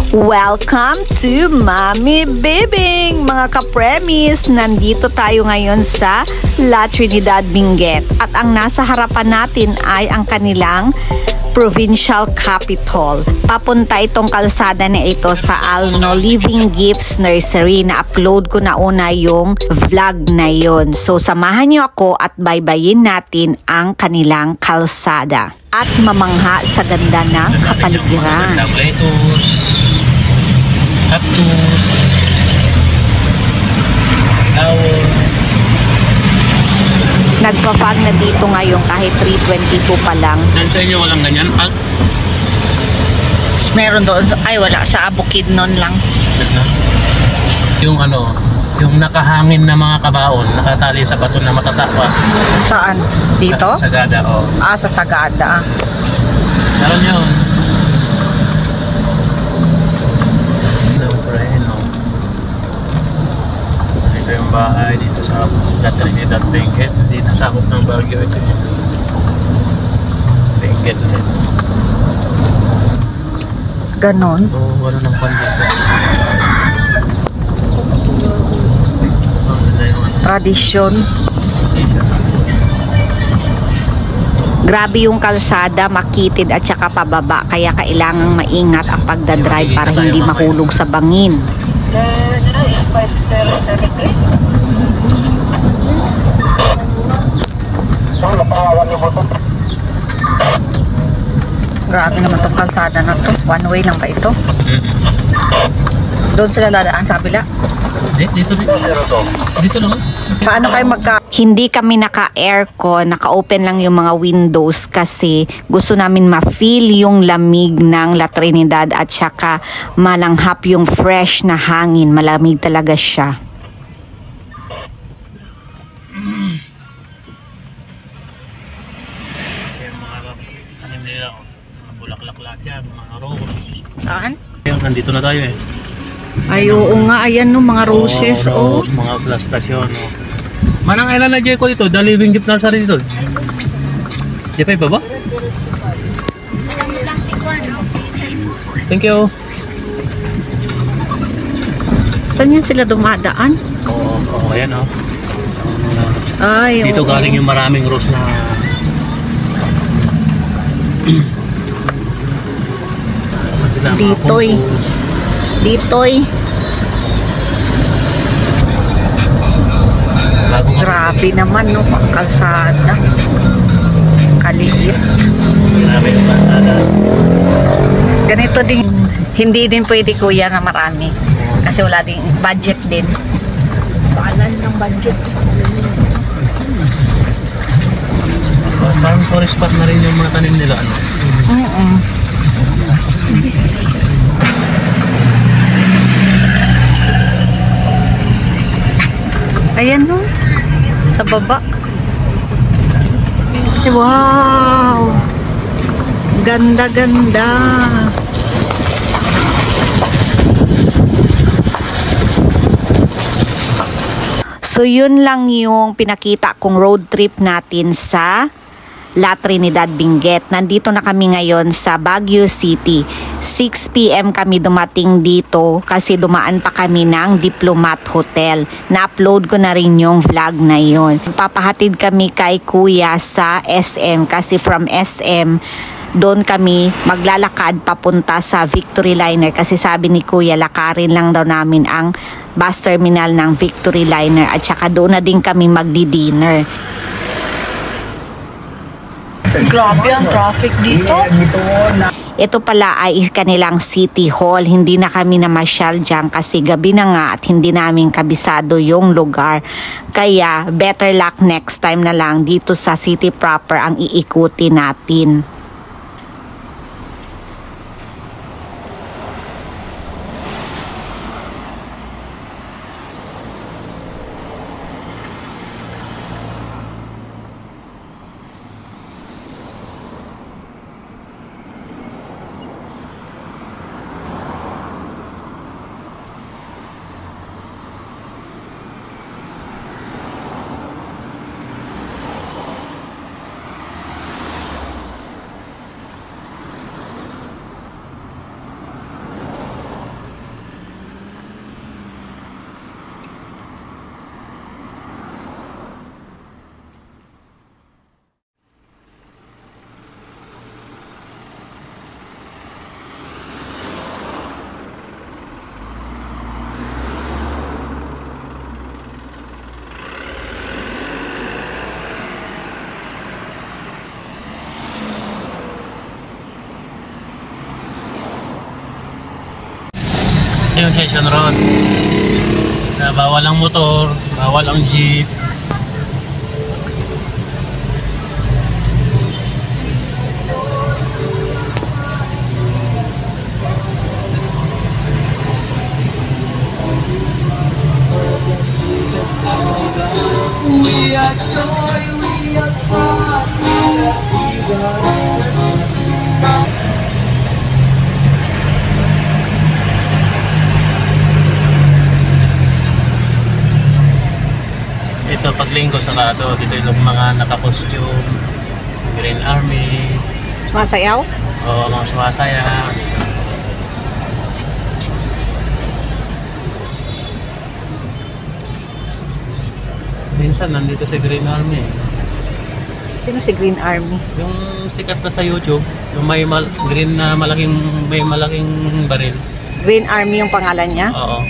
Welcome to Mami Bibing! Mga kapremis, nandito tayo ngayon sa La Trinidad, Benguet. At ang nasa harapan natin ay ang kanilang provincial capital. Papunta itong kalsada na ito sa Alno Living Gifts Nursery. Na-upload ko na una yung vlog na yon. So samahan niyo ako at baybayin natin ang kanilang kalsada. At mamangha sa ganda ng kapaligiran. Cactus, flower. Nagfa-fog na dito ngayon kahit 3:22 pa lang. Yan sa inyo walang ganyan pag? Meron doon, ay wala, sa Bukidnon lang. Yung ano, yung nakahangin na mga kabaon, nakatali sa bato na matatapas. Saan? Dito? Sa Sagada, oh. Ah, sa Sagada. Meron yun. Ito yung bahay dito sa La Trinidad, Benguet. Hindi nasakop ng Baguio ito yun. Benguet ulit. Ganon? Oo, wala ng pan dito. Tradisyon. Grabe yung kalsada, makitid at saka pababa, kaya kailangang maingat ang pagdadrive para hindi mahulog sa bangin. Grabe naman itong kalsada na to. One way lang ba ito? Doon sila dadaan sa kabila? Dito lang. Paano kayo Hindi kami naka-aircon, naka-open lang yung mga windows kasi gusto namin ma-feel yung lamig ng La Trinidad at saka malanghap yung fresh na hangin. Malamig talaga siya. Yung mga tanim nila, mga bulaklak lahat yan, mga rose. Saan? Nandito na tayo eh. Ay, oo nga, ayan no, mga roses. Rose, mga plastasyon. Oh. Manang ilan na Jeko dito? The Living Gift Nursery dito. Jepay ba ba? Thank you. Saan yan sila dumadaan? Oo, ayan oh. Ay, dito galing yung maraming rose na Ditoy. Grabe naman no, ang kalsada. Kaliit. Marami yung kalsada. Ganito din, hindi din pwede kuya na marami. Kasi wala din, budget din. Paalan ng budget. Parang forest spot na rin yung mga tanim nila. Ano? Ayan no, sa baba. Wow! Ganda-ganda. So yun lang yung pinakita kong road trip natin sa La Trinidad, Benguet. Nandito na kami ngayon sa Baguio City. 6 PM kami dumating dito kasi dumaan pa kami ng Diplomat Hotel. Na-upload ko na rin yung vlog na yon. Papahatid kami kay Kuya sa SM kasi from SM doon kami maglalakad papunta sa Victory Liner kasi sabi ni Kuya lakarin lang daw namin ang bus terminal ng Victory Liner at saka doon na din kami magdi-dinner. Grabe ang traffic dito. Ito pala ay kanilang City Hall. Hindi na kami namasyal dyan kasi gabi na nga at hindi namin kabisado yung lugar. Kaya better luck next time na lang dito sa city proper ang iikuti natin. Ito yung session road. Na bawal ang motor, bawal ang jeep. We are joy, we are fun, we are freedom. Ito paglinggo sa kato, dito yung mga naka-costume, Green Army, Sumasayaw? o mga sumasaya. Minsan nandito sa Green Army. Sino si Green Army? Yung sikat na sa YouTube, yung may green na may malaking baril. Green Army yung pangalan niya? Oo.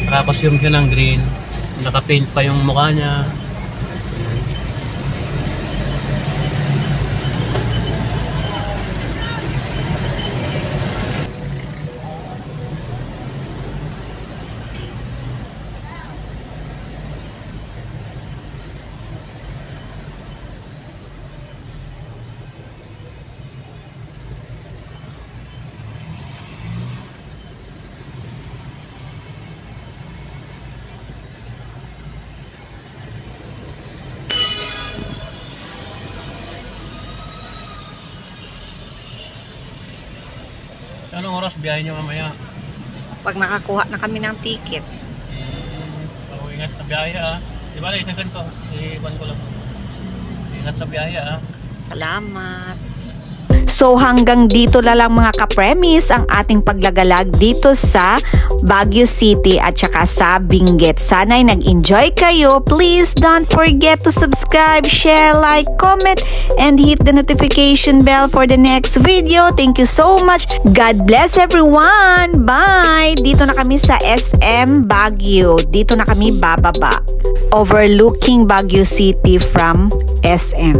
Naka-costume siya ng green. Naka-paint pa yung mukha niya. Anong oras biyahe nyo mamaya? Pag nakakuha na kami ng ticket. Ingat sa biyahe ah. Di ba, isasend ko. I-ban ko lang. Ingat sa biyahe ah. Salamat. So hanggang dito na lang mga ka-premise ang ating paglagalag dito sa Baguio City at saka sa Benguet. Sana'y nag-enjoy kayo. Please don't forget to subscribe, share, like, comment, and hit the notification bell for the next video. Thank you so much. God bless everyone. Bye! Dito na kami sa SM Baguio. Dito na kami bababa. Overlooking Baguio City from SM.